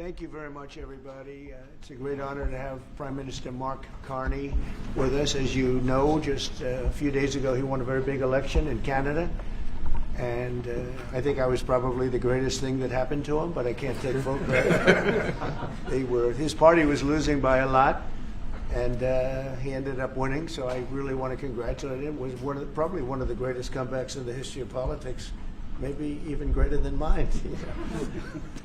Thank you very much, everybody. It's a great honor to have Prime Minister Mark Carney with us. As you know, just a few days ago, he won a very big election in Canada. And I think I was probably the greatest thing that happened to him, but I can't take full credit. His party was losing by a lot, and he ended up winning. So I really want to congratulate him. It was probably one of the greatest comebacks in the history of politics, maybe even greater than mine.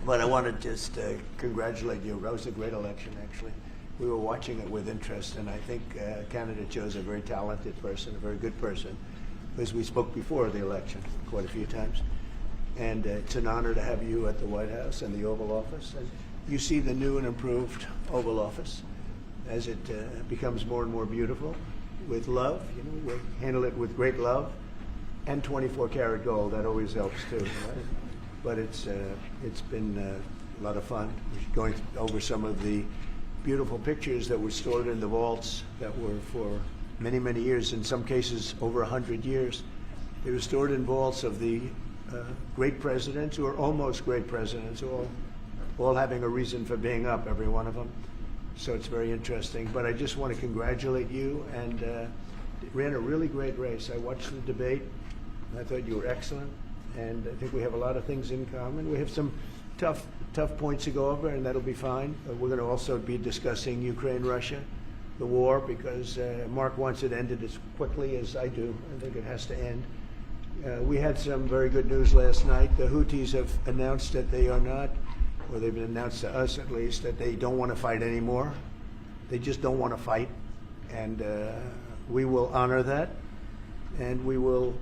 But I want to just congratulate you. That was a great election, actually. We were watching it with interest, and I think Canada chose a very talented person, a very good person, because we spoke before the election quite a few times. And it's an honor to have you at the White House and the Oval Office. And you see the new and improved Oval Office as it becomes more and more beautiful with love. You know, we handle it with great love and 24-karat gold. That always helps too. Right? But it's been a lot of fun. We're going over some of the beautiful pictures that were stored in the vaults that were for many, many years, in some cases over 100 years. They were stored in vaults of the great presidents, or almost great presidents, all having a reason for being up, every one of them. So it's very interesting. But I just want to congratulate you, and ran a really great race. I watched the debate, and I thought you were excellent, and I think we have a lot of things in common. We have some tough points to go over, and that'll be fine. But we're going to also be discussing Ukraine, Russia, the war, because Mark wants it ended as quickly as I do. I think it has to end. We had some very good news last night. The Houthis have announced that they are not, or they've announced to us at least, that they don't want to fight anymore. They just don't want to fight. And we will honor that. And we will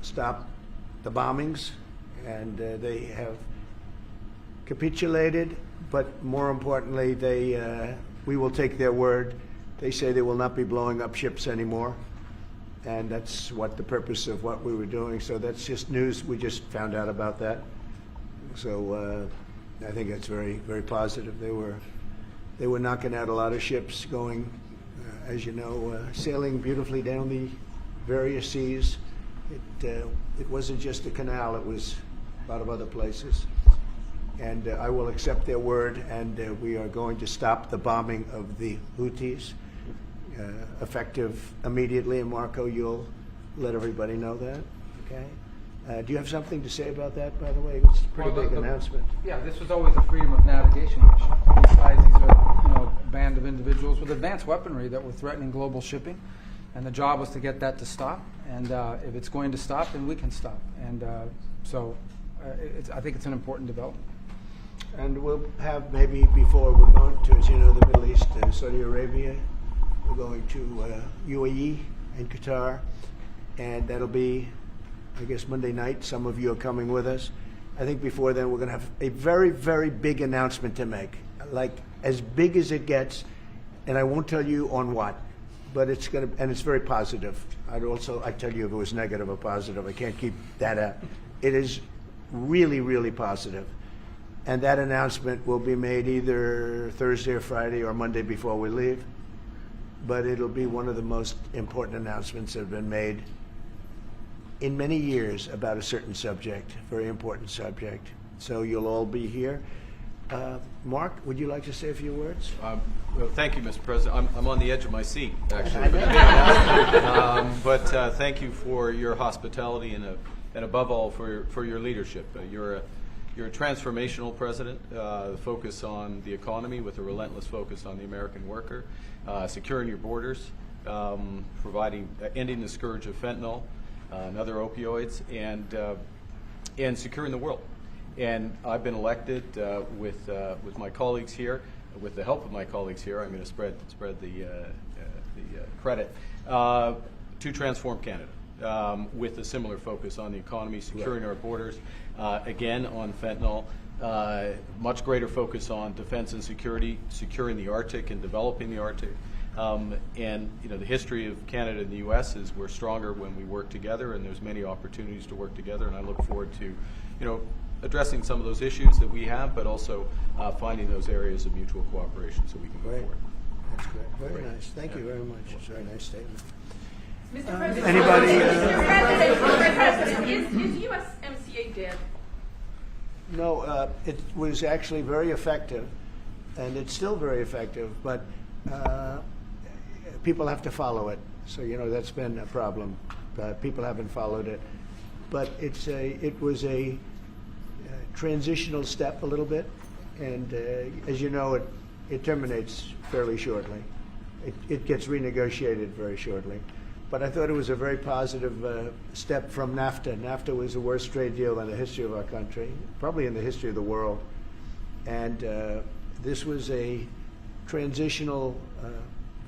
stop the bombings. And they have capitulated, but more importantly, we will take their word. They say they will not be blowing up ships anymore, and that's what the purpose of what we were doing. So that's just news. We just found out about that. So I think that's very, very positive. They were knocking out a lot of ships going, as you know, sailing beautifully down the various seas. It wasn't just the canal. It was a lot of other places. And I will accept their word, and we are going to stop the bombing of the Houthis, effective immediately. And Marco, you'll let everybody know that, okay? Do you have something to say about that, by the way? It's a pretty big announcement. Yeah, this was always a freedom of navigation issue. Besides, these are a band of individuals with advanced weaponry that were threatening global shipping, and the job was to get that to stop. And if it's going to stop, then we can stop. And I think it's an important development. And we'll have, maybe before we're going to, as you know, the Middle East, Saudi Arabia, we're going to UAE and Qatar, and that'll be, I guess, Monday night. Some of you are coming with us. I think before then we're going to have a very, very big announcement to make, like as big as it gets, and I won't tell you on what, but it's going to, and it's very positive. I tell you if it was negative or positive. I can't keep that out. It is really, really positive. And that announcement will be made either Thursday or Friday or Monday before we leave. But it'll be one of the most important announcements that have been made in many years about a certain subject, very important subject. So you'll all be here. Mark, would you like to say a few words? Well, thank you, Mr. President. I'm on the edge of my seat, actually. But thank you for your hospitality and above all for your leadership. You're a transformational president, focus on the economy with a relentless focus on the American worker, securing your borders, ending the scourge of fentanyl and other opioids, and securing the world. And I've been elected with my colleagues here, with the help of my colleagues here. I'm going to spread the credit to transform Canada. With a similar focus on the economy, securing our borders, again on fentanyl, much greater focus on defense and security, securing the Arctic and developing the Arctic. And the history of Canada and the U.S. is we're stronger when we work together, and there's many opportunities to work together. And I look forward to, addressing some of those issues that we have, but also finding those areas of mutual cooperation so we can move forward. That's great. Very nice. Thank you very much. It's a very nice statement. Mr. President, Anybody? Mr. President, is USMCA dead? No, it was actually very effective, and it's still very effective, but people have to follow it. So, that's been a problem. People haven't followed it. But it was a transitional step a little bit, and as you know, it terminates fairly shortly. It gets renegotiated very shortly. But I thought it was a very positive step from NAFTA. NAFTA was the worst trade deal in the history of our country, probably in the history of the world. And this was a transitional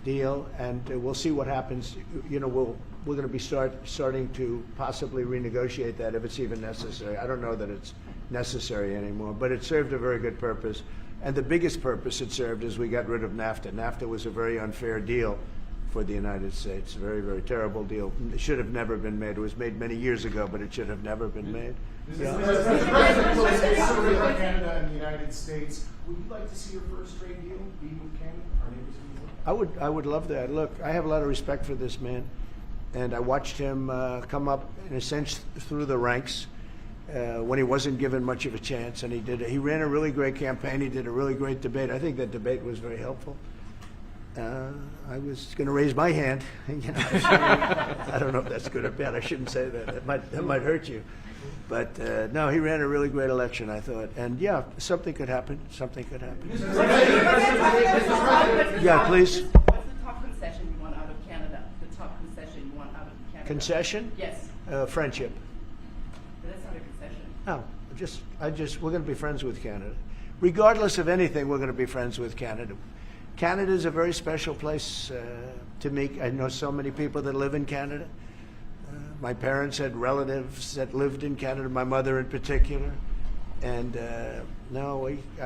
deal, and we'll see what happens. We're going to be starting to possibly renegotiate that if it's even necessary. I don't know that it's necessary anymore, but it served a very good purpose. And the biggest purpose it served is we got rid of NAFTA. NAFTA was a very unfair deal for the United States. A very, very terrible deal. It should have never been made. It was made many years ago, but it should have never been made. Mr. President, with Canada and the United States, would you like to see your first trade deal be with Canada, our neighbors in the world? I would love that. Look, I have a lot of respect for this man, and I watched him come up, in a sense, through the ranks when he wasn't given much of a chance, and he ran a really great campaign. He did a really great debate. I think that debate was very helpful. I was going to raise my hand. I don't know if that's good or bad. I shouldn't say that. That might hurt you. But no, he ran a really great election, I thought. And yeah, something could happen. Something could happen. Yeah, please. What's the top concession you want out of Canada? The top concession you want out of Canada? Concession? Yes. Friendship. But that's not a concession. No, we're going to be friends with Canada. Regardless of anything, we're going to be friends with Canada. Canada is a very special place to me. I know so many people that live in Canada. My parents had relatives that lived in Canada, my mother in particular. And I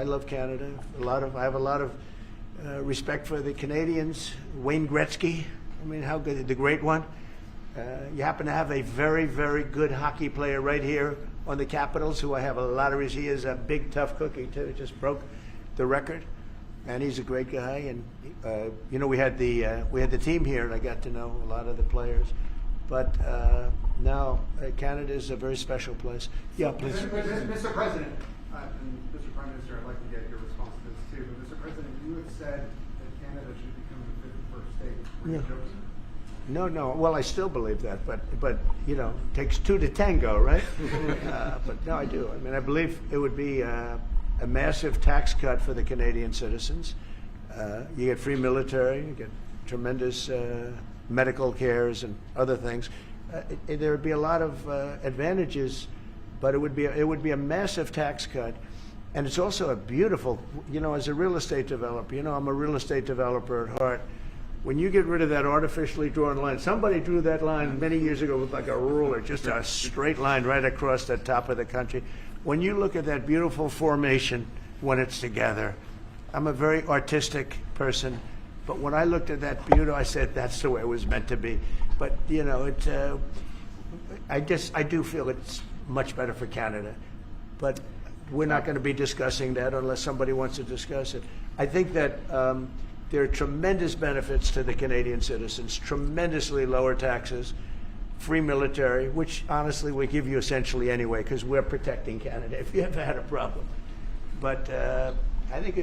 love Canada. I have a lot of respect for the Canadians. Wayne Gretzky, how good, the great one. You happen to have a very, very good hockey player right here on the Capitals, who I have a lot of respect. He is a big, tough cookie, too. Just broke the record. And he's a great guy, and we had the team here, and I got to know a lot of the players. But Canada is a very special place. Yeah, please. Mr. President, and Mr. Prime Minister, I'd like to get your response to this too. But Mr. President, you have said that Canada should become the 51st state. Were you joking? No. Well, I still believe that, but it takes two to tango, right? But no, I do. I believe it would be a massive tax cut for the Canadian citizens. You get free military, you get tremendous medical cares and other things. There would be a lot of advantages, but it would be a massive tax cut. And it's also a beautiful, as a real estate developer, I'm a real estate developer at heart. When you get rid of that artificially drawn line, somebody drew that line many years ago with like a ruler, just a straight line right across the top of the country. When you look at that beautiful formation when it's together, I'm a very artistic person, but when I looked at that beauty, I said that's the way it was meant to be. But I do feel it's much better for Canada. But we're not going to be discussing that unless somebody wants to discuss it. I think that there are tremendous benefits to the Canadian citizens, tremendously lower taxes, free military, which honestly we give you essentially anyway because we're protecting Canada if you ever had a problem. But I think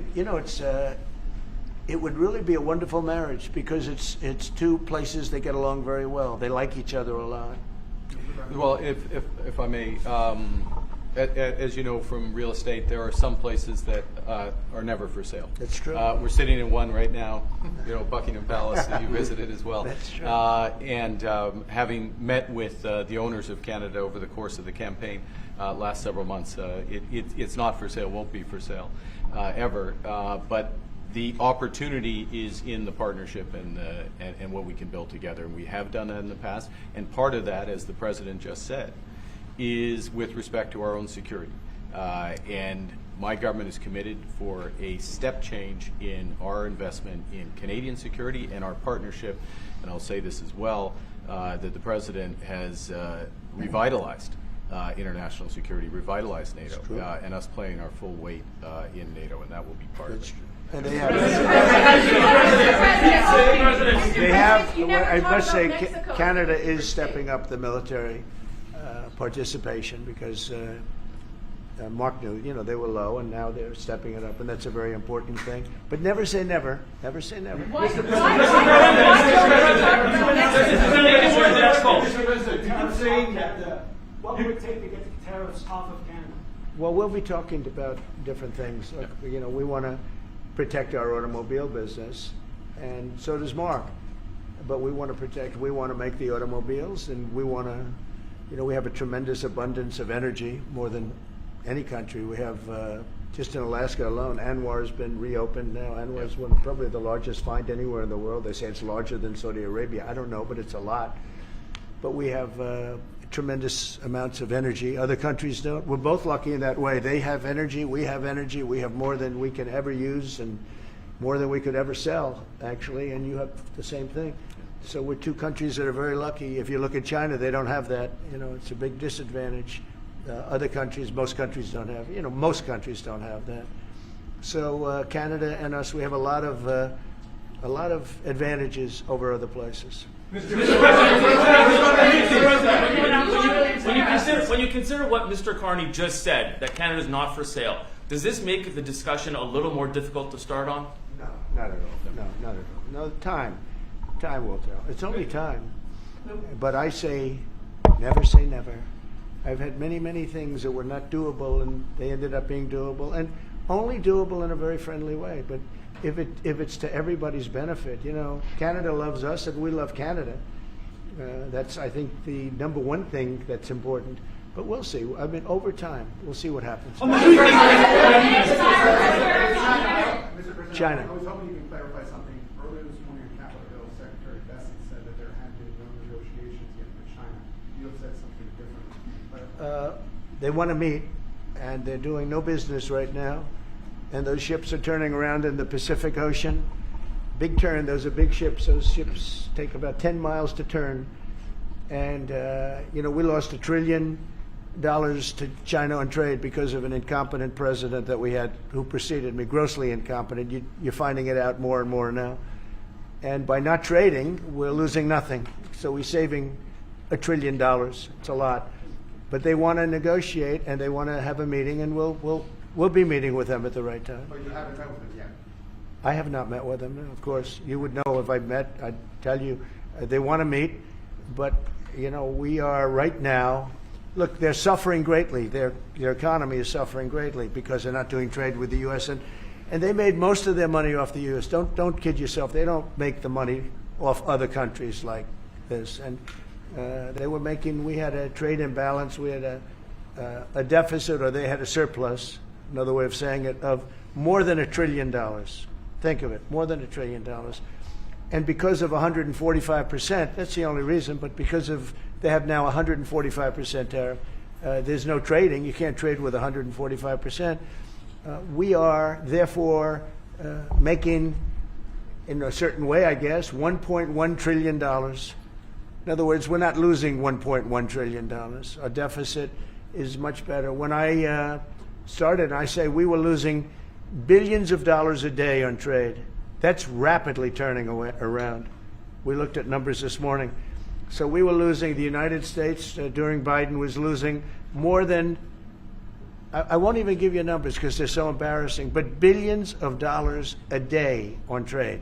it would really be a wonderful marriage because it's two places that get along very well. They like each other a lot. Well, if I may, as you know from real estate, there are some places that are never for sale. That's true. We're sitting in one right now, Buckingham Palace that you visited as well. That's true. And having met with the owners of Canada over the course of the campaign last several months, it's not for sale, won't be for sale ever. But the opportunity is in the partnership and what we can build together. And we have done that in the past. And part of that, as the President just said, is with respect to our own security. And my government is committed for a step change in our investment in Canadian security and our partnership, and I'll say this as well, that the President has revitalized international security, revitalized NATO, and us playing our full weight in NATO, and that will be part of it. And they have, I must say, Canada is stepping up the military participation because Mark knew, they were low, and now they're stepping it up, and that's a very important thing. But never say never. Never say never. I'm saying that what would it take to get the tariffs off of Canada? Well, we'll be talking about different things. Like, we want to protect our automobile business, and so does Mark. But we want to make the automobiles, and we want to, we have a tremendous abundance of energy, more than any country. We have, just in Alaska alone, Anwar has been reopened now. Anwar is probably the largest find anywhere in the world. They say it's larger than Saudi Arabia. I don't know, but it's a lot. But we have tremendous amounts of energy. Other countries don't. We're both lucky in that way. They have energy. We have energy. We have more than we can ever use and more than we could ever sell, actually, and you have the same thing. So we're two countries that are very lucky. If you look at China, they don't have that. It's a big disadvantage. Other countries, most countries don't have. Most countries don't have that. So Canada and us, we have a lot of advantages over other places. When you consider what Mr. Carney just said, that Canada is not for sale, does this make the discussion a little more difficult to start on? No, not at all. No, not at all. No, time will tell. It's only time. But I say never. I've had many things that were not doable, and they ended up being doable, and only doable in a very friendly way. But if it's to everybody's benefit, Canada loves us and we love Canada. That's, I think, the number one thing that's important. But we'll see. I mean, over time, we'll see what happens. Mr. President, China. I was hoping you could clarify something. Earlier this morning on Capitol Hill, Secretary Bessent said that there had been no negotiations yet with China. You have said something different. They want to meet, and they're doing no business right now. And those ships are turning around in the Pacific Ocean. Big turn. Those are big ships. Those ships take about 10 miles to turn. And, we lost $1 trillion to China on trade because of an incompetent president that we had who preceded me, grossly incompetent. You're finding it out more and more now. And by not trading, we're losing nothing. So we're saving $1 trillion. It's a lot. But they want to negotiate, and they want to have a meeting, and we'll be meeting with them at the right time. But you haven't met with them yet. I have not met with them, of course. You would know if I met. I'd tell you. They want to meet, but we are right now. Look, they're suffering greatly. Their economy is suffering greatly because they're not doing trade with the U.S. and they made most of their money off the U.S. Don't kid yourself. They don't make the money off other countries like this. And they were making. We had a trade imbalance. We had a deficit, or they had a surplus. Another way of saying it, of more than $1 trillion. Think of it, more than $1 trillion. And because of 145%, that's the only reason, but because of they have now 145% tariff, there's no trading. You can't trade with 145%. We are, therefore, making, in a certain way, I guess, $1.1 trillion. In other words, we're not losing $1.1 trillion. Our deficit is much better. When I started, I say we were losing billions of dollars a day on trade. That's rapidly turning around. We looked at numbers this morning. So we were losing, the United States during Biden was losing more than, I won't even give you numbers because they're so embarrassing, but billions of dollars a day on trade.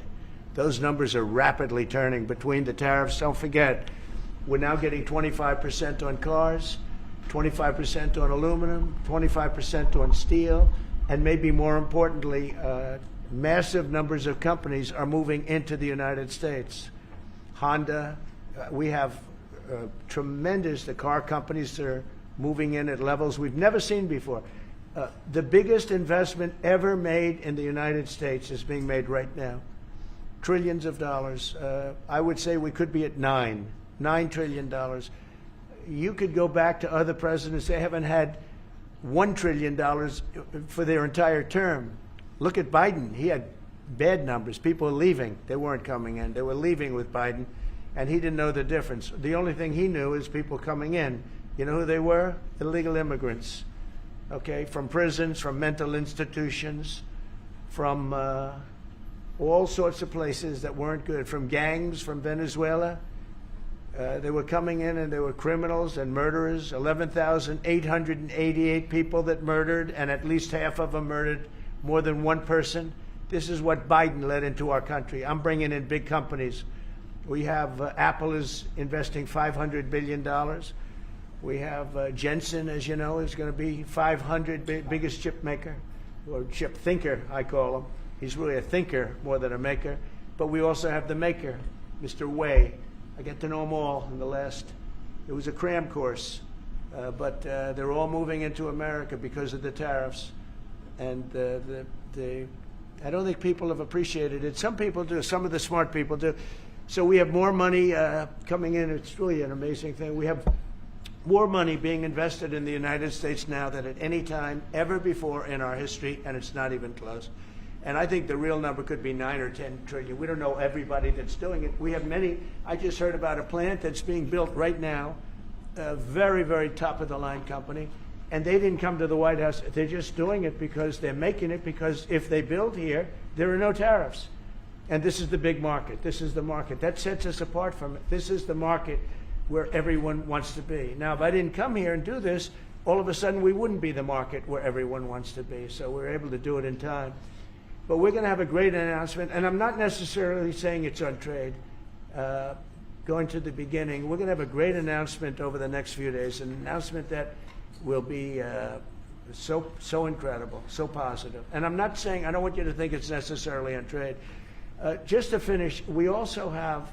Those numbers are rapidly turning between the tariffs. Don't forget, we're now getting 25% on cars, 25% on aluminum, 25% on steel, and maybe more importantly, massive numbers of companies are moving into the United States. Honda, we have tremendous, the car companies are moving in at levels we've never seen before. The biggest investment ever made in the United States is being made right now. Trillions of dollars. I would say we could be at $9 trillion. You could go back to other presidents. They haven't had $1 trillion for their entire term. Look at Biden. He had bad numbers. People were leaving. They weren't coming in. They were leaving with Biden, and he didn't know the difference. The only thing he knew is people coming in. You know who they were? Illegal immigrants, okay, from prisons, from mental institutions, from all sorts of places that weren't good, from gangs, from Venezuela. They were coming in and they were criminals and murderers. 11,888 people that murdered, and at least half of them murdered more than one person. This is what Biden led into our country. I'm bringing in big companies. We have Apple is investing $500 billion. We have Jensen, as you know, is going to be 500 biggest chip maker, or chip thinker, I call him. He's really a thinker more than a maker. But we also have the maker, Mr. Wei. I get to know them all in the last, it was a cram course, but they're all moving into America because of the tariffs. And I don't think people have appreciated it. Some people do, some of the smart people do. So we have more money coming in. It's really an amazing thing. We have more money being invested in the United States now than at any time ever before in our history, and it's not even close. And I think the real number could be 9 or 10 trillion. We don't know everybody that's doing it. We have many. I just heard about a plant that's being built right now, a very, very top-of-the-line company, and they didn't come to the White House. They're just doing it because they're making it because if they build here, there are no tariffs. And this is the big market. This is the market. That sets us apart from it. This is the market where everyone wants to be. Now, if I didn't come here and do this, all of a sudden we wouldn't be the market where everyone wants to be. So we're able to do it in time. But we're going to have a great announcement, and I'm not necessarily saying it's on trade. Going to the beginning, we're going to have a great announcement over the next few days, an announcement that will be so incredible, so positive. And I'm not saying, I don't want you to think it's necessarily on trade. Just to finish, we also have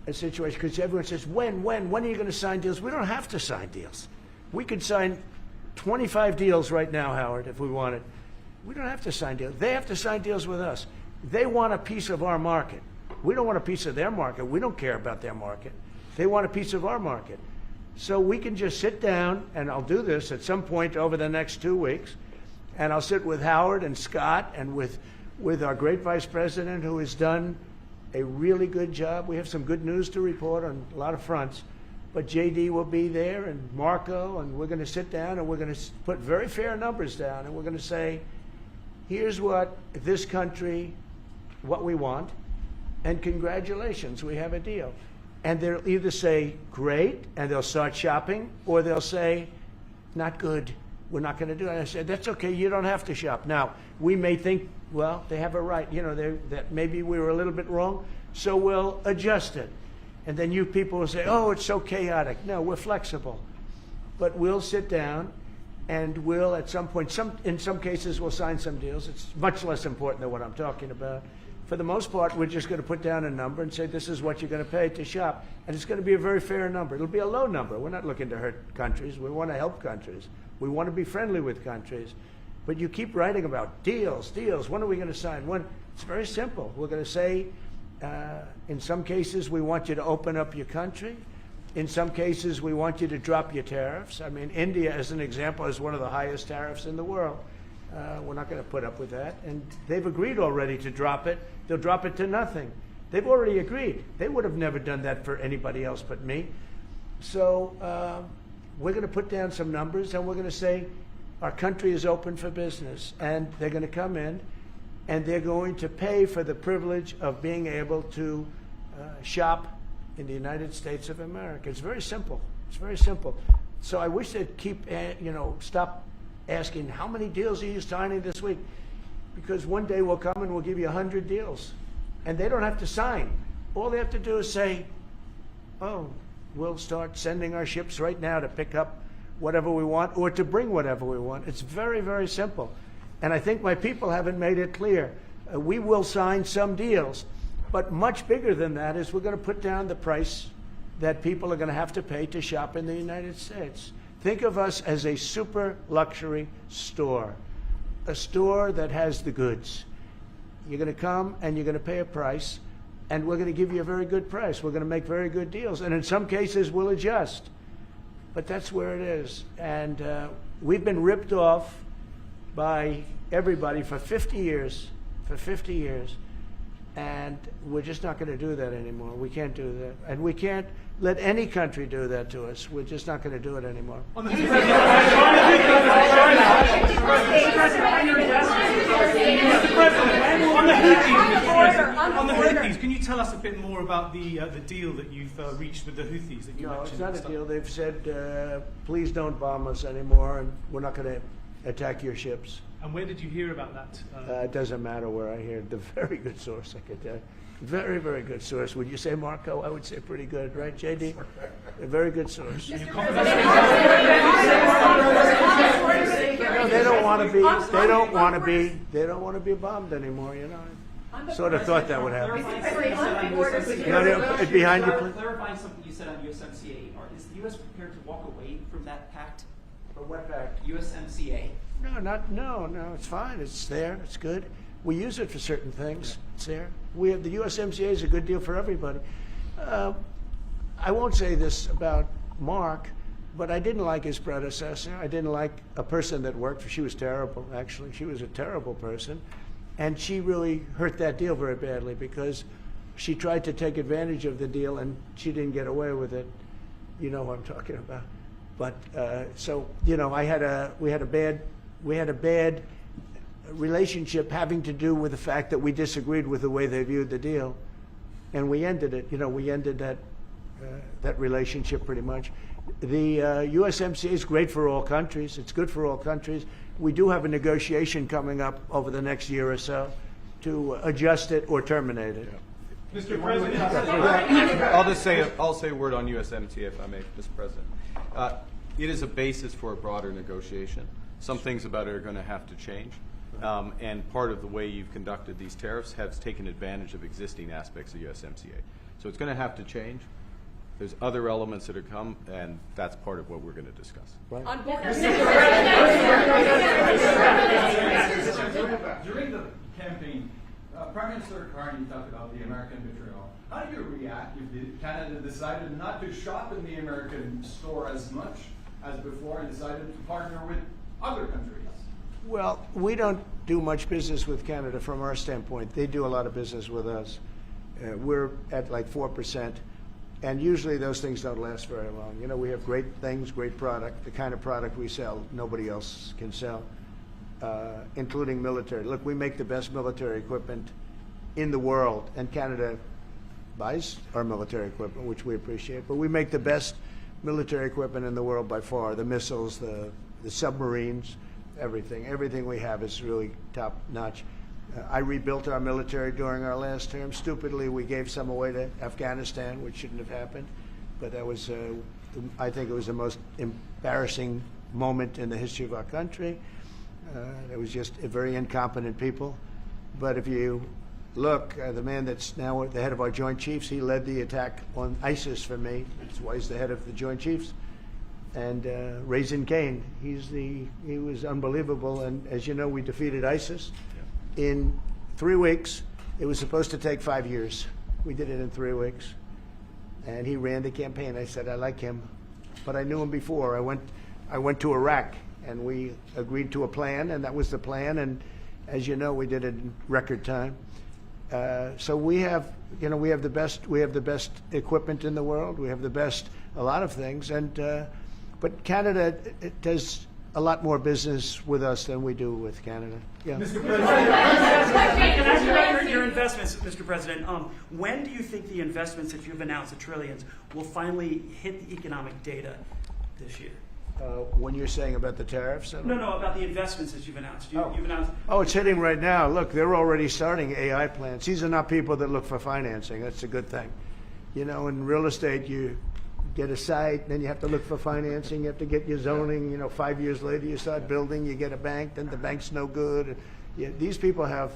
a situation, because everyone says, when are you going to sign deals? We don't have to sign deals. We could sign 25 deals right now, Howard, if we wanted. We don't have to sign deals. They have to sign deals with us. They want a piece of our market. We don't want a piece of their market. We don't care about their market. They want a piece of our market. So we can just sit down, and I'll do this at some point over the next 2 weeks, and I'll sit with Howard and Scott and with our great vice president, who has done a really good job. We have some good news to report on a lot of fronts. But JD will be there, and Marco, and we're going to sit down, and we're going to put very fair numbers down, and we're going to say, here's what this country, what we want, and congratulations, we have a deal. And they'll either say, great, and they'll start shopping, or they'll say, not good, we're not going to do it. And I said, that's okay, you don't have to shop. Now, we may think, well, they have a right, you know, that maybe we were a little bit wrong, so we'll adjust it. And then you people will say, oh, it's so chaotic. No, we're flexible. But we'll sit down, and we'll, at some point, in some cases, we'll sign some deals. It's much less important than what I'm talking about. For the most part, we're just going to put down a number and say, this is what you're going to pay to shop. And it's going to be a very fair number. It'll be a low number. We're not looking to hurt countries. We want to help countries. We want to be friendly with countries. But you keep writing about deals. When are we going to sign? When? It's very simple. We're going to say, in some cases, we want you to open up your country. In some cases, we want you to drop your tariffs. I mean, India, as an example, has one of the highest tariffs in the world. We're not going to put up with that. And they've agreed already to drop it. They'll drop it to nothing. They've already agreed. They would have never done that for anybody else but me. So we're going to put down some numbers, and we're going to say our country is open for business. And they're going to come in, and they're going to pay for the privilege of being able to shop in the United States of America. It's very simple. It's very simple. So I wish they'd keep, stop asking, how many deals are you signing this week? Because one day we'll come and we'll give you 100 deals. And they don't have to sign. All they have to do is say, oh, we'll start sending our ships right now to pick up whatever we want or to bring whatever we want. It's very, very simple. And I think my people haven't made it clear. We will sign some deals. But much bigger than that is we're going to put down the price that people are going to have to pay to shop in the United States. Think of us as a super luxury store, a store that has the goods. You're going to come and you're going to pay a price, and we're going to give you a very good price. We're going to make very good deals. And in some cases, we'll adjust. But that's where it is. And we've been ripped off by everybody for 50 years. And we're just not going to do that anymore. We can't do that. And we can't let any country do that to us. We're just not going to do it anymore. On the Houthis, can you tell us a bit more about the deal that you've reached with the Houthis that you No, mentioned? it's not at a the start? deal. They've said, please don't bomb us anymore, and we're not going to attack your ships. And where did you hear about that? It doesn't matter where I hear it. The very good source, I could tell you. Very, very good source. Would you say, Marco? I would say pretty good, right, JD? A very good source. No, they don't want to be. They don't want to be. They don't want to be bombed anymore. You know. Sort of thought that would happen. Behind you, please. Clarifying something you said on USMCA, is the U.S. prepared to walk away from that pact? From what pact? USMCA. No. It's fine. It's there. It's good. We use it for certain things. It's there. We have the USMCA is a good deal for everybody. I won't say this about Mark, but I didn't like his predecessor. I didn't like a person that worked for. She was terrible. Actually, she was a terrible person, and she really hurt that deal very badly because she tried to take advantage of the deal and she didn't get away with it. You know what I'm talking about. But so you know, we had a bad relationship having to do with the fact that we disagreed with the way they viewed the deal, and we ended it. You know, we ended that relationship pretty much. The USMCA is great for all countries. It's good for all countries. We do have a negotiation coming up over the next year or so to adjust it or terminate it. Yeah. Mr. President, I'll say a word on USMCA if I may, Mr. President. It is a basis for a broader negotiation. Some things about it are going to have to change. And part of the way you've conducted these tariffs has taken advantage of existing aspects of USMCA. So it's going to have to change. There's other elements that are come, and that's part of what we're going to discuss. Right. During the campaign, Prime Minister Carney talked about the American betrayal. How do you react if Canada decided not to shop in the American store as much as before and decided to partner with other countries? Well, we don't do much business with Canada from our standpoint. They do a lot of business with us. We're at like 4%, and usually those things don't last very long. You know, we have great things, great product. The kind of product we sell, nobody else can sell, including military. Look, we make the best military equipment in the world, and Canada buys our military equipment, which we appreciate. But we make the best military equipment in the world by far. The missiles, the submarines, everything we have is really top notch. I rebuilt our military during our last term. Stupidly, we gave some away to Afghanistan, which shouldn't have happened. But that was, I think it was the most embarrassing moment in the history of our country. It was just a very incompetent people. But if you look, the man that's now the head of our Joint Chiefs, he led the attack on ISIS for me. That's why he's the head of the Joint Chiefs. And Raisin Kane, he was unbelievable. And as you know, we defeated ISIS in 3 weeks. It was supposed to take 5 years. We did it in 3 weeks. And he ran the campaign. I said, I like him. But I knew him before. I went to Iraq, and we agreed to a plan, and that was the plan. And as you know, we did it in record time. So we have the best equipment in the world. We have the best, a lot of things. But Canada does a lot more business with us than we do with Canada. Yeah. Mr. Can I ask you about your investments, Mr. President? When do you think the investments that you've announced, the trillions, will finally hit the economic data this year? When you're saying about the tariffs? No, about the investments that you've announced. You've announced. Oh, it's hitting right now. Look, they're already starting AI plants. These are not people that look for financing. That's a good thing. You know, in real estate, you get a site, then you have to look for financing. You have to get your zoning. You know, 5 years later, you start building. You get a bank, then the bank's no good. These people have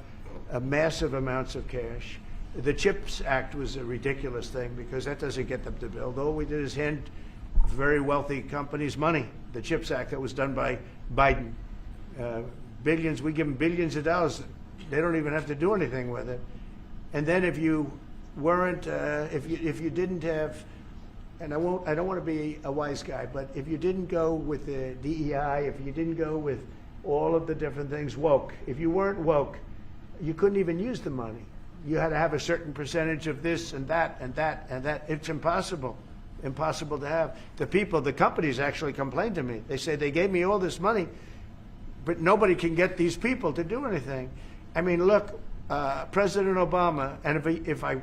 massive amounts of cash. The CHIPS Act was a ridiculous thing because that doesn't get them to build. All we did is hand very wealthy companies money. The CHIPS Act that was done by Biden, billions. We give them billions of dollars. They don't even have to do anything with it. And then if you weren't, if you didn't have, and I don't want to be a wise guy, but if you didn't go with the DEI, if you didn't go with all of the different things, woke. If you weren't woke, you couldn't even use the money. You had to have a certain percentage of this and that and that and that. It's impossible to have. The companies actually complained to me. They say they gave me all this money, but nobody can get these people to do anything. I mean, look, President Obama, and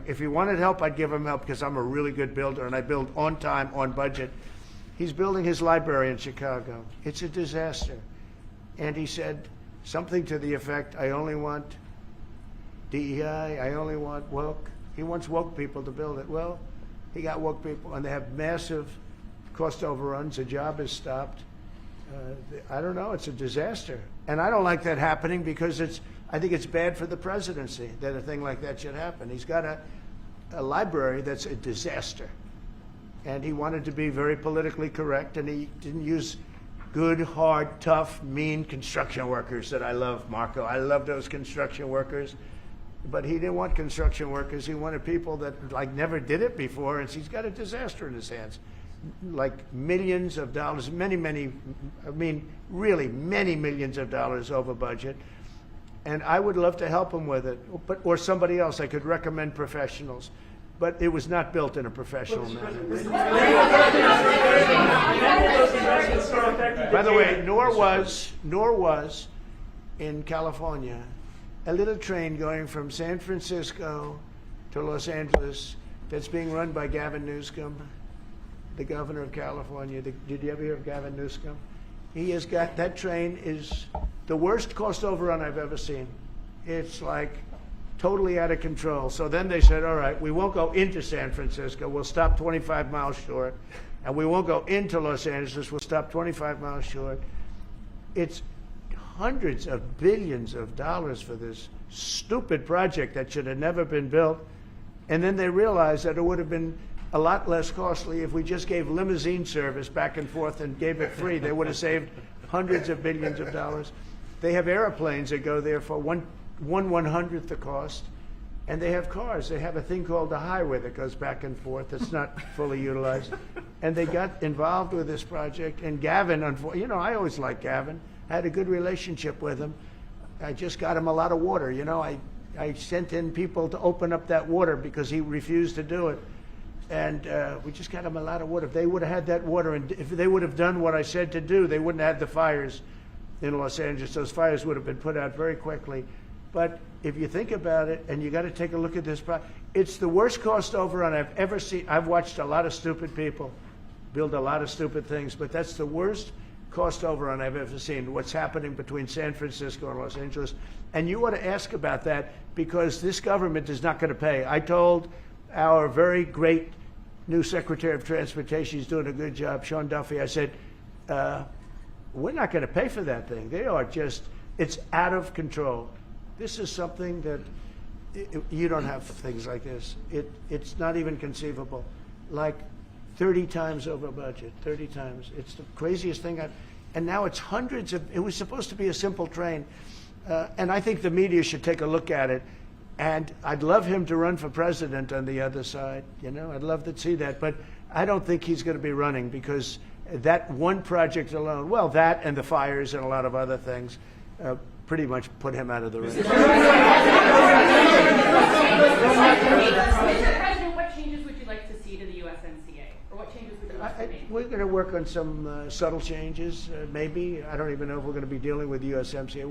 if he wanted help, I'd give him help because I'm a really good builder and I build on time, on budget. He's building his library in Chicago. It's a disaster. And he said something to the effect, I only want DEI, I only want woke. He wants woke people to build it. Well, he got woke people, and they have massive cost overruns. The job is stopped. I don't know. It's a disaster. And I don't like that happening because I think it's bad for the presidency that a thing like that should happen. He's got a library that's a disaster. And he wanted to be very politically correct, and he didn't use good, hard, tough, mean construction workers that I love, Marco. I love those construction workers. But he didn't want construction workers. He wanted people that never did it before, and he's got a disaster in his hands. Like millions of dollars, really many millions of dollars over budget. And I would love to help him with it, or somebody else. I could recommend professionals. But it was not built in a professional manner. By the way, nor was in California a little train going from San Francisco to Los Angeles that's being run by Gavin Newsom, the governor of California. Did you ever hear of Gavin Newsom? He has got, that train is the worst cost overrun I've ever seen. It's like totally out of control. So then they said, all right, we won't go into San Francisco. We'll stop 25 miles short. And we won't go into Los Angeles. We'll stop 25 miles short. It's hundreds of billions of dollars for this stupid project that should have never been built. And then they realized that it would have been a lot less costly if we just gave limousine service back and forth and gave it free. They would have saved hundreds of billions of dollars. They have airplanes that go there for one 1/100th the cost, and they have cars. They have a thing called the highway that goes back and forth. It's not fully utilized. And they got involved with this project. And Gavin, I always liked Gavin. I had a good relationship with him. I just got him a lot of water. I sent in people to open up that water because he refused to do it. And we just got him a lot of water. If they would have had that water, and if they would have done what I said to do, they wouldn't have had the fires in Los Angeles. Those fires would have been put out very quickly. But if you think about it, and you got to take a look at this, it's the worst cost overrun I've ever seen. I've watched a lot of stupid people build a lot of stupid things, but that's the worst cost overrun I've ever seen, what's happening between San Francisco and Los Angeles. And you ought to ask about that because this government is not going to pay. I told our very great new Secretary of Transportation, he's doing a good job, Sean Duffy, I said, we're not going to pay for that thing. It's out of control. This is something that you don't have things like this. It's not even conceivable. Like 30 times over budget, 30 times. It's the craziest thing and now it's hundreds of, it was supposed to be a simple train. And I think the media should take a look at it. And I'd love him to run for president on the other side. I'd love to see that. But I don't think he's going to be running because that one project alone, well, that and the fires and a lot of other things, pretty much put him out of the race. Mr. President, what changes would you like to see to the USMCA? Or what changes would you like to make? We're going to work on some subtle changes, maybe. I don't even know if we're going to be dealing with the USMCA.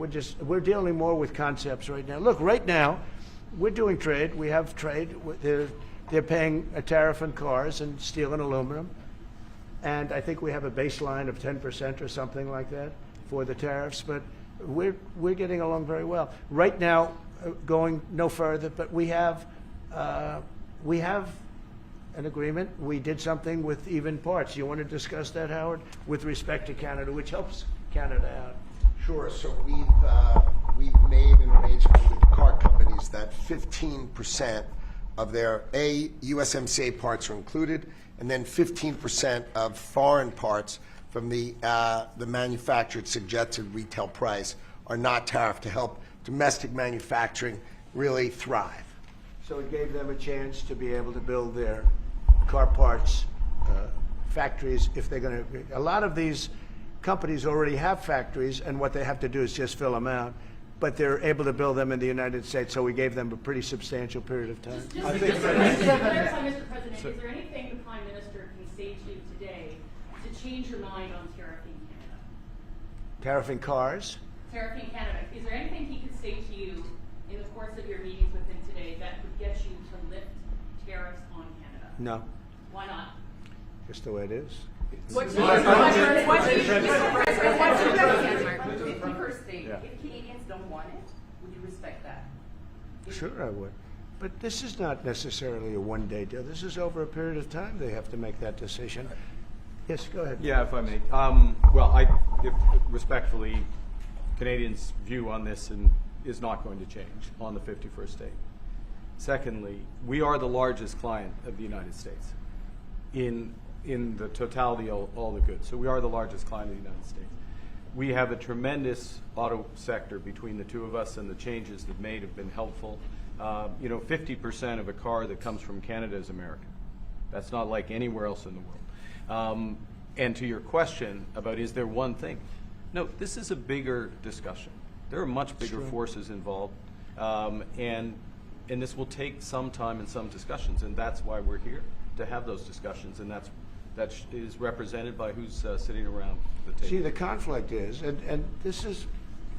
We're dealing more with concepts right now. Look, right now, we're doing trade. We have trade. They're paying a tariff on cars and steel and aluminum. And I think we have a baseline of 10% or something like that for the tariffs. But we're getting along very well. Right now, going no further, but we have an agreement. We did something with even parts. You want to discuss that, Howard, with respect to Canada, which helps Canada out? Sure. So we've made an arrangement with the car companies that 15% of their USMCA parts are included, and then 15% of foreign parts from the manufactured suggested retail price are not tariffed to help domestic manufacturing really thrive. So it gave them a chance to be able to build their car parts factories if they're going to. A lot of these companies already have factories, and what they have to do is just fill them out. But they're able to build them in the United States, so we gave them a pretty substantial period of time. Just to clarify, Mr. President, is there anything the Prime Minister can say to you today to change your mind on tariffing Canada? Tariffing cars? Tariffing Canada. Is there anything he could say to you in the course of your meetings with him today that would get you to lift tariffs on Canada? No, Why not? just the way it is. What's your first state? Yeah. If Canadians don't want it, would you respect that? Sure, I would. But this is not necessarily a one-day deal. This is over a period of time they have to make that decision. Yes, go ahead. Yeah, if I may. Respectfully, Canadians' view on this is not going to change on the 51st state. Secondly, we are the largest client of the United States in the totality of all the goods. So we are the largest client of the United States. We have a tremendous auto sector between the two of us, and the changes that made have been helpful. 50% of a car that comes from Canada is American. That's not like anywhere else in the world. And to your question about is there one thing? No, this is a bigger discussion. There are much bigger forces involved, and this will take some time and some discussions, and that's why we're here, to have those discussions, and that is represented by who's sitting around the table. See, the conflict is, and this is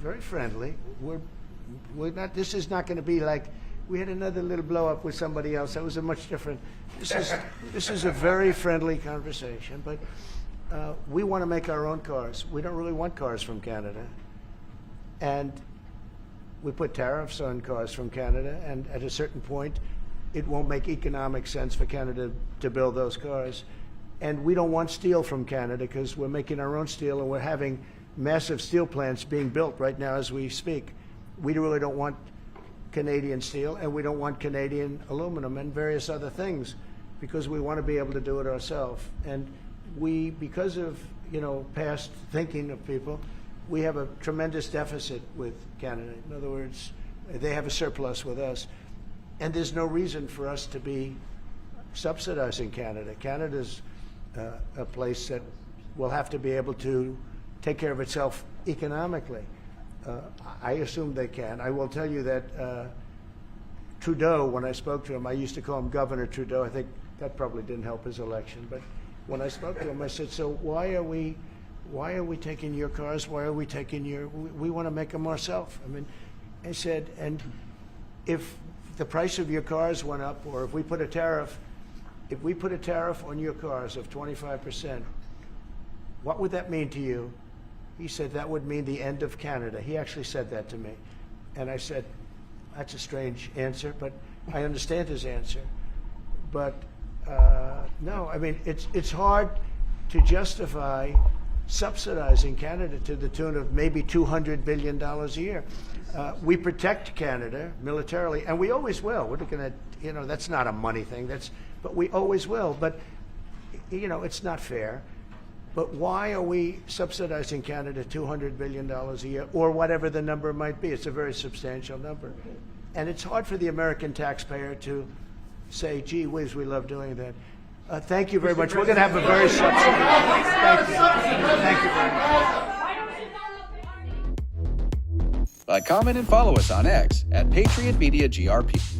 very friendly. We're not. This is not going to be like we had another little blow up with somebody else. That was a much different. This is a very friendly conversation. But we want to make our own cars. We don't really want cars from Canada, and we put tariffs on cars from Canada. And at a certain point, it won't make economic sense for Canada to build those cars. And we don't want steel from Canada because we're making our own steel, and we're having massive steel plants being built right now as we speak. We really don't want Canadian steel, and we don't want Canadian aluminum and various other things because we want to be able to do it ourselves. And we, because of past thinking of people, we have a tremendous deficit with Canada. In other words, they have a surplus with us. And there's no reason for us to be subsidizing Canada. Canada's a place that will have to be able to take care of itself economically. I assume they can. I will tell you that Trudeau, when I spoke to him, I used to call him Governor Trudeau. I think that probably didn't help his election. But when I spoke to him, I said, so why are we taking your cars? Why are we taking we want to make them ourselves. I mean, I said, and if the price of your cars went up, or if we put a tariff on your cars of 25%, what would that mean to you? He said that would mean the end of Canada. He actually said that to me. And I said, that's a strange answer, but I understand his answer. But no, I mean, it's hard to justify subsidizing Canada to the tune of maybe $200 billion a year. We protect Canada militarily, and we always will. We're looking at, that's not a money thing. But we always will. But, it's not fair. But why are we subsidizing Canada $200 billion a year, or whatever the number might be? It's a very substantial number. And it's hard for the American taxpayer to say, gee whiz, we love doing that. Thank you very much. We're going to have a very substantial. Thank you. Thank you very much. Comment and follow us on X at Patriot Media GRP.